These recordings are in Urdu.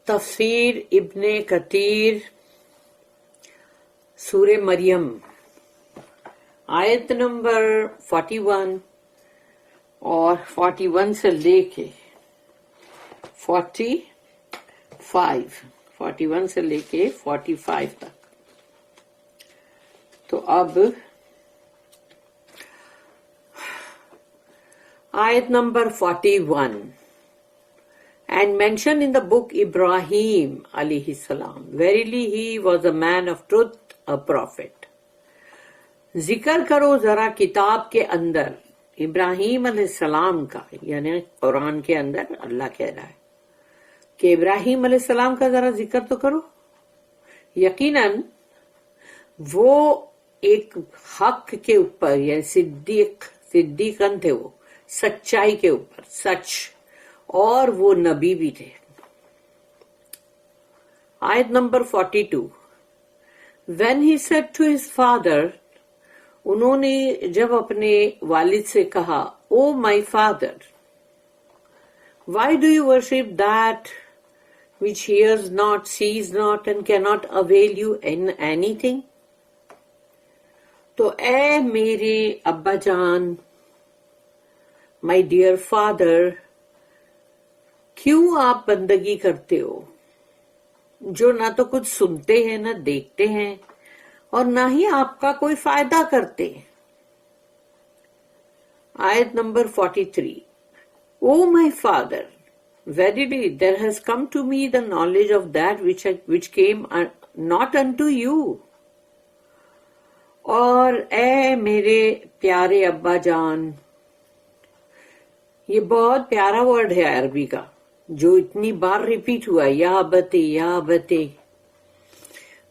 تفسیر ابن کثیر سورہ مریم آیت نمبر 41 اور 41 سے لے کے 41 سے لے کے 45 تک. تو اب آیت number 41. And mentioned in the book Ibrahim alayhi salam. Verily he was a man of truth, a prophet. ذکر کرو ذرا کتاب کے اندر ابراہیم علیہ السلام کا، یعنی قرآن کے اندر اللہ کہہ رہا ہے کہ ابراہیم علیہ السلام کا ذرا ذکر تو کرو. یقیناً وہ ایک حق کے اوپر، یعنی صدیقن تھے، وہ سچائی کے اوپر، سچ، اور وہ نبی بھی تھے. آیت number 42. When he said to his father, انہوں نے جب اپنے والد سے کہا، Oh my father, why do you worship that which hears not, sees not, and cannot avail you in anything? تو اے میرے ابا جان، my dear father، کیوں آپ بندگی کرتے ہو جو نہ تو کچھ سنتے ہیں، نہ دیکھتے ہیں، اور نہ ہی آپ کا کوئی فائدہ کرتے. آیت number 43. O my father, verily there has come to me the knowledge of that which came not unto you. اور اے میرے پیارے ابا جان، یہ بہت پیارا ورڈ ہے عربی کا جو اتنی بار ریپیٹ ہوا، یا بتے یا بتے.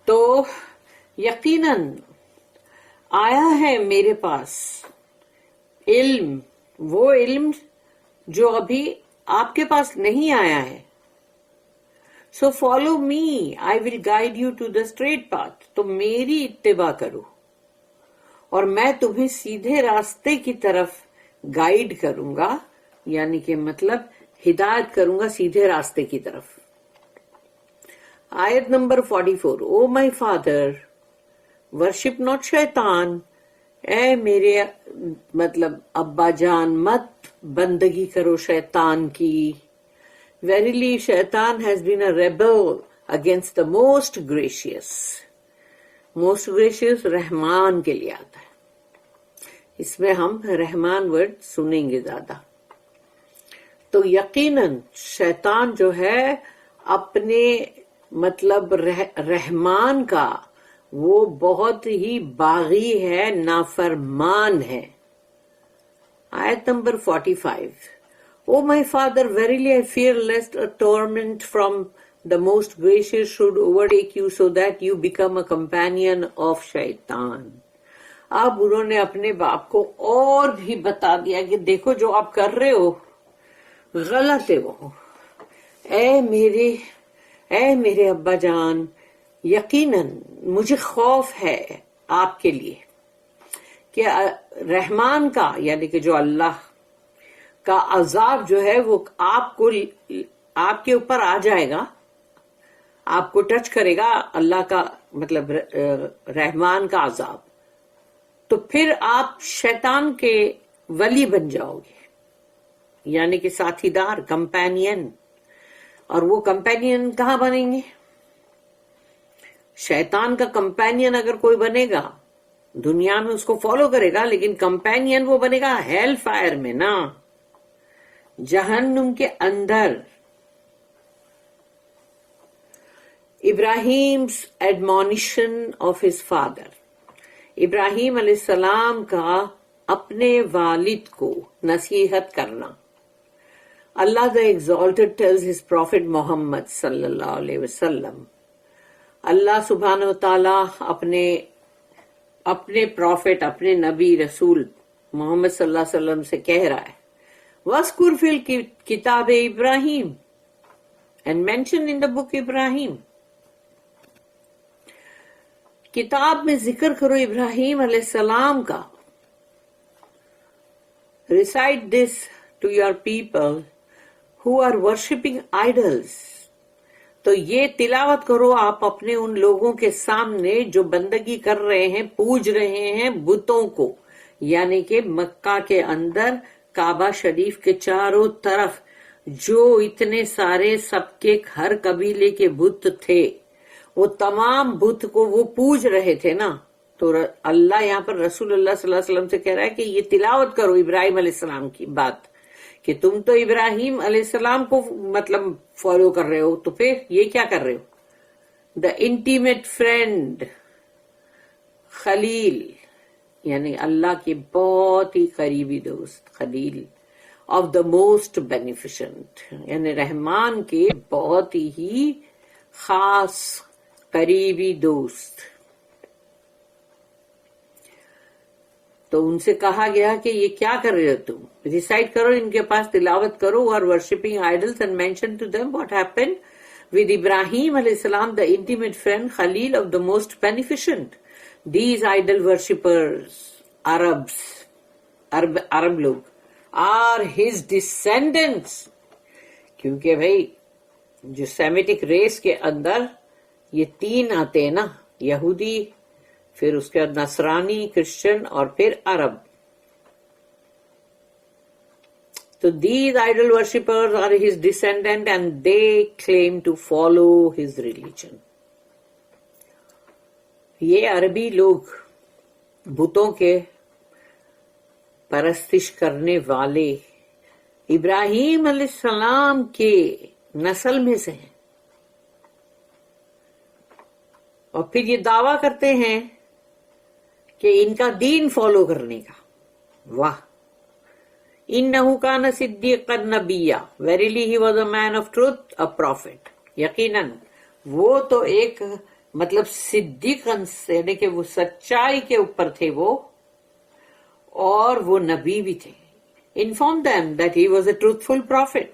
تو یقیناً آیا ہے میرے پاس علم، وہ علم جو ابھی آپ کے پاس نہیں آیا ہے. So follow me, I will guide you to the straight path. تو میری اتباع کرو اور میں تمہیں سیدھے راستے کی طرف گائیڈ کروں گا، یعنی کہ مطلب ہدایت کروں گا سیدھے راستے کی طرف. آیت number 44. O my father, worship not شیطان. اے میرے مطلب ابا جان، مت بندگی کرو شیطان کی. ویریلی شیطان has been a rebel against the most gracious. Most gracious رحمان کے لیے آتا ہے، اس میں ہم رحمان ورڈ سنیں گے زیادہ. تو یقیناً شیطان جو ہے اپنے مطلب رحمان کا وہ بہت ہی باغی ہے، نافرمان ہے. آیت number 45. O my father, verily I fear lest a torment from the most gracious should overtake you so that you become a companion of shaitan. اب انہوں نے اپنے باپ کو اور بھی بتا دیا کہ دیکھو جو آپ کر رہے ہو غلط ہے وہ. اے میرے ابا جان، یقیناً مجھے خوف ہے آپ کے لیے کہ رحمان کا، یعنی کہ جو اللہ کا عذاب جو ہے وہ آپ کے اوپر آ جائے گا، آپ کو ٹچ کرے گا اللہ کا مطلب رحمان کا عذاب. تو پھر آپ شیطان کے ولی بن جاؤ گے، یعنی کہ ساتھی دار، کمپینین. اور وہ کمپینین کہاں بنیں گے؟ شیطان کا کمپینین اگر کوئی بنے گا دنیا میں اس کو فالو کرے گا، لیکن کمپینین وہ بنے گا ہیل فائر میں، نا جہنم کے اندر. ابراہیم's admonition of his father. ابراہیم علیہ السلام کا اپنے والد کو نصیحت کرنا. Allah the Exalted tells his prophet Muhammad صلی اللہ علیہ وسلم، اللہ سبحانہ وتعالیٰ اپنے پروفٹ، اپنے نبی رسول محمد صلی اللہ علیہ وسلم سے کہہ رہا ہے، وَاذْكُرْ فِي الْكِتَابِ إِبْرَاهِيمَ and mention in the book Ibrahim. کتاب میں ذکر کرو ابراہیم علیہ السلام کا. Recite this to your people who are worshipping idols. تو یہ تلاوت کرو آپ اپنے ان لوگوں کے سامنے جو بندگی کر رہے ہیں، پوج رہے ہیں بتوں کو، یعنی کہ مکہ کے اندر کعبہ شریف کے چاروں طرف جو اتنے سارے سب کے ہر قبیلے کے بت تھے، وہ تمام بت کو وہ پوج رہے تھے نا. تو اللہ یہاں پر رسول اللہ صلی اللہ علیہ وسلم سے کہہ رہا ہے کہ یہ تلاوت کرو ابراہیم علیہ السلام کی بات، کہ تم تو ابراہیم علیہ السلام کو مطلب فالو کر رہے ہو، تو پھر یہ کیا کر رہے ہو؟ دا انٹیمیٹ فرینڈ خلیل، یعنی اللہ کے بہت ہی قریبی دوست، خلیل آف دا موسٹ بینیفیشنٹ، یعنی رحمان کے بہت ہی خاص قریبی دوست. تو ان سے کہا گیا کہ یہ کیا کر رہے ہو تم؟ ریسائٹ کرو، ان کے پاس تلاوت کرو، اور worshipping idols and mention to them what happen with Ibrahim علیہ السلام دا انٹیمیٹ فرینڈ خلیل of the most beneficent. These idol worshippers عرب لوگ آر ہز ڈسینڈنٹس، کیونکہ بھائی جو سیمیٹک ریس کے اندر یہ تین آتے ہیں نا، یہودی، پھر اس کے بعد نصرانی، کرسچن، اور پھر عرب. تو these idol worshippers are his descendant and they claim to follow his religion. یہ عربی لوگ بتوں کے پرستش کرنے والے ابراہیم علیہ السلام کے نسل میں سے ہیں، اور پھر یہ دعویٰ کرتے ہیں کہ ان کا دین فالو کرنے کا. واہ! اِنَّهُ كَانَ صِدِّيقًا نَبِيًّا، verily he was a man of truth, a prophet. یقیناً وہ تو ایک مطلب صدیق، یعنی کہ وہ سچائی کے اوپر تھے وہ، اور وہ نبی بھی تھے. Inform them that he was a truthful prophet.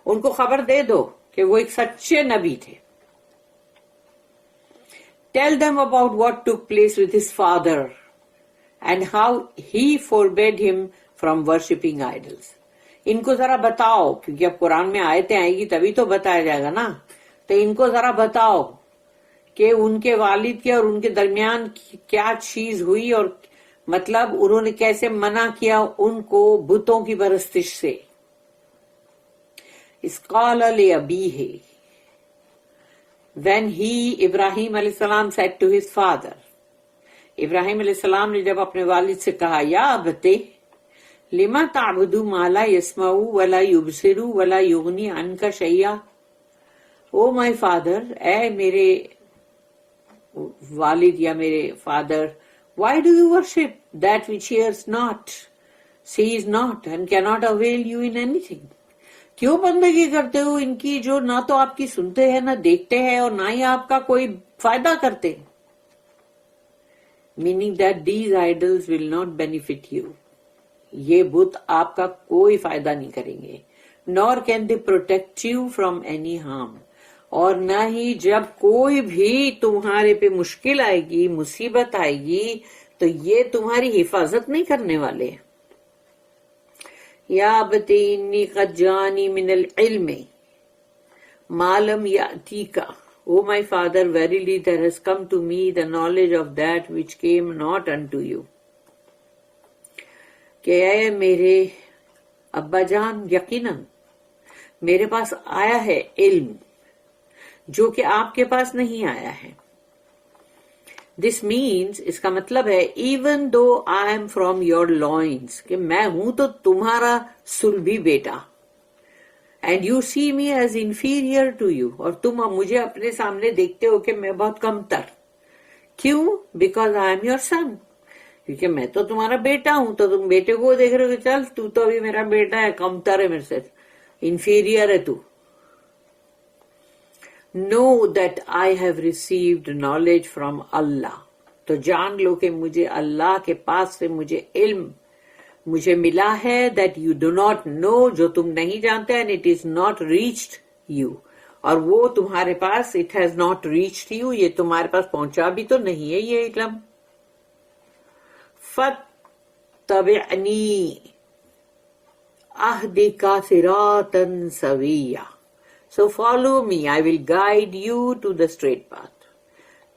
ان کو خبر دے دو کہ وہ ایک سچے نبی تھے. Tell them about what took place with his father and how he forbade him from worshipping idols. ان کو ذرا بتاؤ، کیونکہ اب قرآن میں آیتیں آئے گی تبھی تو بتایا جائے گا نا، تو ان کو ذرا بتاؤ کہ ان کے والد کے اور ان کے درمیان کیا چیز ہوئی، اور مطلب انہوں نے کیسے منع کیا ان کو بتوں کی پرستش سے. اِذْ قَالَ لِأَبِيهِ، when he ابراہیم علیہ السلام said to his father، ابراہیم علیہ السلام نے جب اپنے والد سے کہا، یا ابتے لما تعبد ما لا يسمع ولا يبصر ولا يغني عنك شيئا. او مائی فادر، اے میرے والد یا میرے father, why do you worship that which hears not, sees not and cannot avail you in anything. کیوں بندگی کرتے ہو ان کی جو نہ تو آپ کی سنتے ہیں، نہ دیکھتے ہیں، اور نہ ہی آپ کا کوئی فائدہ کرتے. meaning that these idols will not benefit you. یہ بت آپ کا کوئی فائدہ نہیں کریں گے. nor can they protect you from any harm. اور نہ ہی جب کوئی بھی تمہارے پہ مشکل آئے گی، مصیبت آئے گی، تو یہ تمہاری حفاظت نہیں کرنے والے. یا ابتی انی قد جانی من العلم ما لم یأتیک. O my father, verily there has come to me the knowledge of that which came not unto you. کہ اے میرے ابا جان، یقیناً میرے پاس آیا ہے علم جو کہ آپ کے پاس نہیں آیا ہے. This means، اس کا مطلب ہے even though I am from your loins، کہ میں ہوں تو تمہارا سلبی بیٹا، and you see me as inferior to you، اور تم مجھے اپنے سامنے دیکھتے ہو کہ میں بہت کم تر. کیوں؟ because I am your son، کیونکہ میں تو تمہارا بیٹا ہوں. تو تم بیٹے کو دیکھ رہے ہو کہ چل تو ابھی میرا بیٹا ہے، کم تر ہے میرے سے، انفیریئر ہے تو. Know that I have received knowledge from Allah، تو جان لو کہ مجھے اللہ کے پاس سے مجھے علم مجھے ملا ہے. that you do not know، جو تم نہیں جانتے، and it is not reached you، اور وہ تمہارے پاس it has not reached you، یہ تمہارے پاس پہنچا بھی تو نہیں ہے یہ علم. فَاتَّبِعْنِي أَهْدِكَ صِرَاطًا سَوِيًّا، So follow me, I will guide you to the straight path.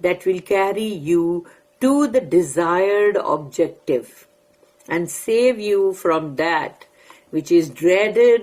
that will carry you to the desired objective and save you from that which is dreaded,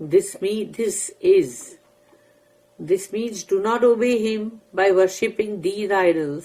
This means do not obey him by worshipping these idols.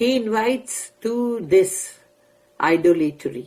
He invites to this idolatry.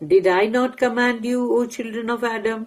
Did I not command you, O children of Adam,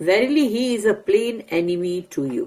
Verily he is a plain enemy to you.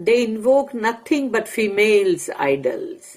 They invoke nothing but females idols,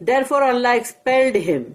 Therefore Allah expelled him,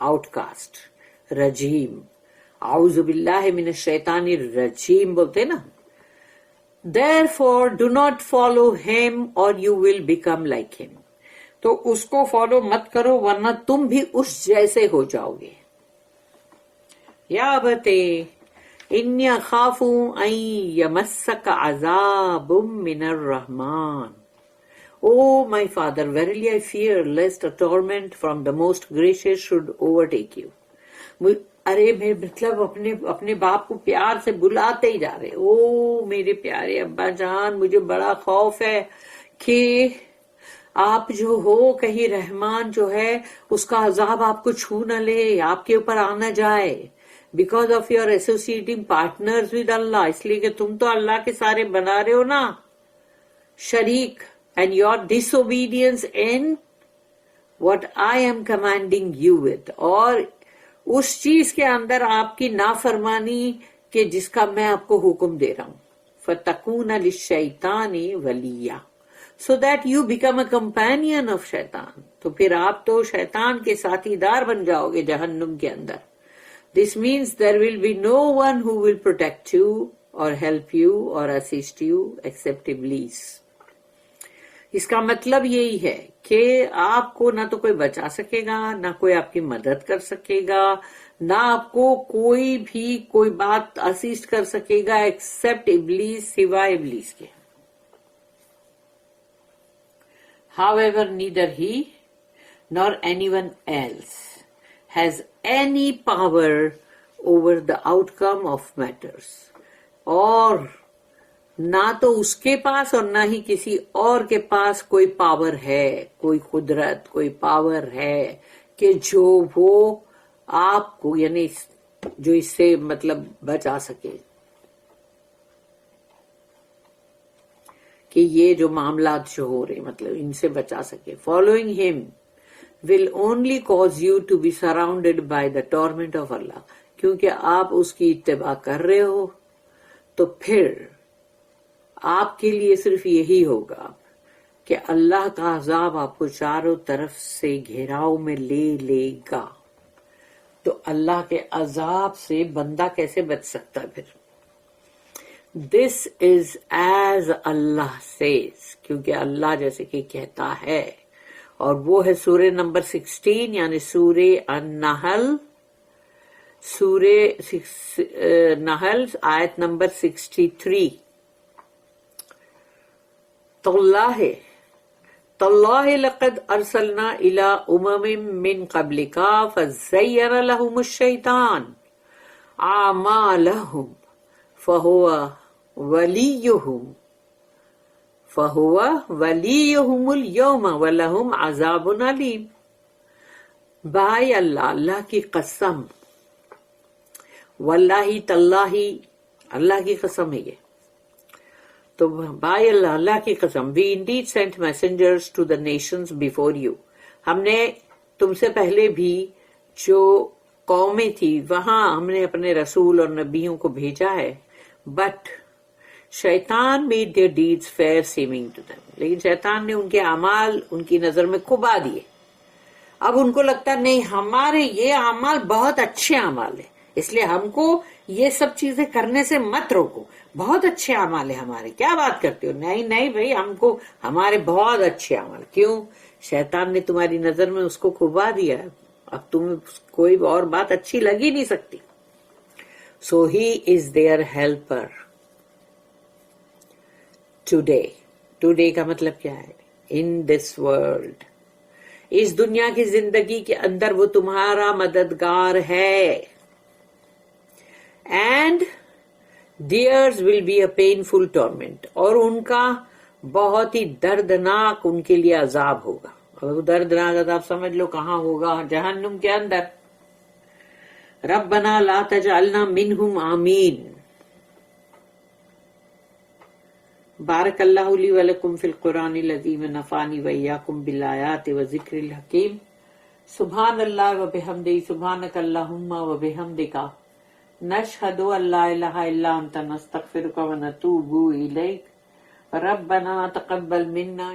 outcast, رجیم, اعوذ باللہ من الشیطان الرجیم بولتے نا. Therefore do not follow him or you will become like him. تو اس کو فالو مت کرو ورنہ تم بھی اس جیسے ہو جاؤ گے. یا ابتے انی اخاف ان یمسک عذاب من الرحمن. Oh my father, verily I fear lest a torment from the most gracious should overtake you. ارے میں مطلب اپنے باپ کو پیار سے بلاتے ہی جا رہے. او میرے پیارے ابا جان, مجھے بڑا خوف ہے کہ آپ جو ہو کہیں رحمان جو ہے اس کا عذاب آپ کو چھو نہ لے, آپ کے اوپر آ نہ جائے, because of your associating partners with اللہ, اس لیے کہ تم تو اللہ کے سارے بنا رہے ہو نا شریک, and your disobedience in what I am commanding you with, اور اس چیز کے اندر آپ کی نافرمانی کہ جس کا میں آپ کو حکم دے رہا ہوں. فَتَكُونَ لِلشَّيْطَانِ وَلِيًّا, so that you become a companion of شیطان, تو پھر آپ تو شیطان کے ساتھی دار بن جاؤ گے جہنم کے اندر. This means there will be no one who will protect you or help you or assist you except Iblis. اس کا مطلب یہی ہے کہ آپ کو نہ تو کوئی بچا سکے گا, نہ کوئی آپ کی مدد کر سکے گا, نہ آپ کو کوئی بھی کوئی بات اسسٹ کر سکے گا ایکسپٹ ابلیس, سوائے ابلیس کے. However, neither he nor anyone else has any power over the outcome of matters. اور نہ تو اس کے پاس اور نہ ہی کسی اور کے پاس کوئی پاور ہے, کوئی قدرت, کوئی پاور ہے کہ جو وہ آپ کو یعنی جو اس سے مطلب بچا سکے, کہ یہ جو معاملات جو ہو رہے مطلب ان سے بچا سکے. Following him will only cause you to be surrounded by the torment of Allah. کیونکہ آپ اس کی اتباع کر رہے ہو تو پھر آپ کے لیے صرف یہی ہوگا کہ اللہ کا عذاب آپ کو چاروں طرف سے گھیراؤ میں لے لے گا. تو اللہ کے عذاب سے بندہ کیسے بچ سکتا پھر؟ This is as Allah says, کیونکہ اللہ جیسے کہ کہتا ہے, اور وہ ہے سورہ نمبر 16 یعنی سورہ النحل, سورہ نحل آیت نمبر 63. تاللہ لقد ارسلنا الى امم من قبلک فزین لهم الشیطان اعمالهم فهو ولیہم اليوم ولہم عذاب علیم. بھائی اللہ کی قسم, واللہ تاللہ اللہ کی قسم ہے یہ, تو بائی اللہ کی قسم, we indeed sent messengers to the nations before you. ہم نے تم سے پہلے بھی جو قومیں تھی وہاں ہم نے اپنے رسول اور نبیوں کو بھیجا ہے. But شیطان made their deeds fair seeming to them. لیکن شیطان نے ان کے اعمال ان کی نظر میں کھبا دیے. اب ان کو لگتا نہیں ہمارے یہ اعمال بہت اچھے اعمال ہیں, اس لیے ہم کو یہ سب چیزیں کرنے سے مت روکو, بہت اچھے اعمال ہیں ہمارے, کیا بات کرتے ہو؟ نہیں بھائی, ہم کو ہمارے بہت اچھے اعمال. کیوں؟ شیطان نے تمہاری نظر میں اس کو کھبا دیا, اب تمہیں کوئی اور بات اچھی لگ ہی نہیں سکتی. So he is their helper. Today کا مطلب کیا ہے؟ In this world. اس دنیا کی زندگی کے اندر وہ تمہارا مددگار ہے. And theirs will be a painful torment. اور ان کا بہت ہی دردناک ان کے لیے عذاب ہوگا. اور دردناک عذاب سمجھ لو کہاں ہوگا؟ جہنم کے اندر. ربنا لا تجعلنا منہم آمین. بارک اللہ لی ولکم فی القرآن العظیم نفعنی وإیاکم بالآیات وذکر الحکیم. سبحان اللہ وبحمدہ سبحانک اللہم وبحمدک نشہد ان لا الہ الا انت نستغفرک ونتوب الیک. ربنا تقبل منا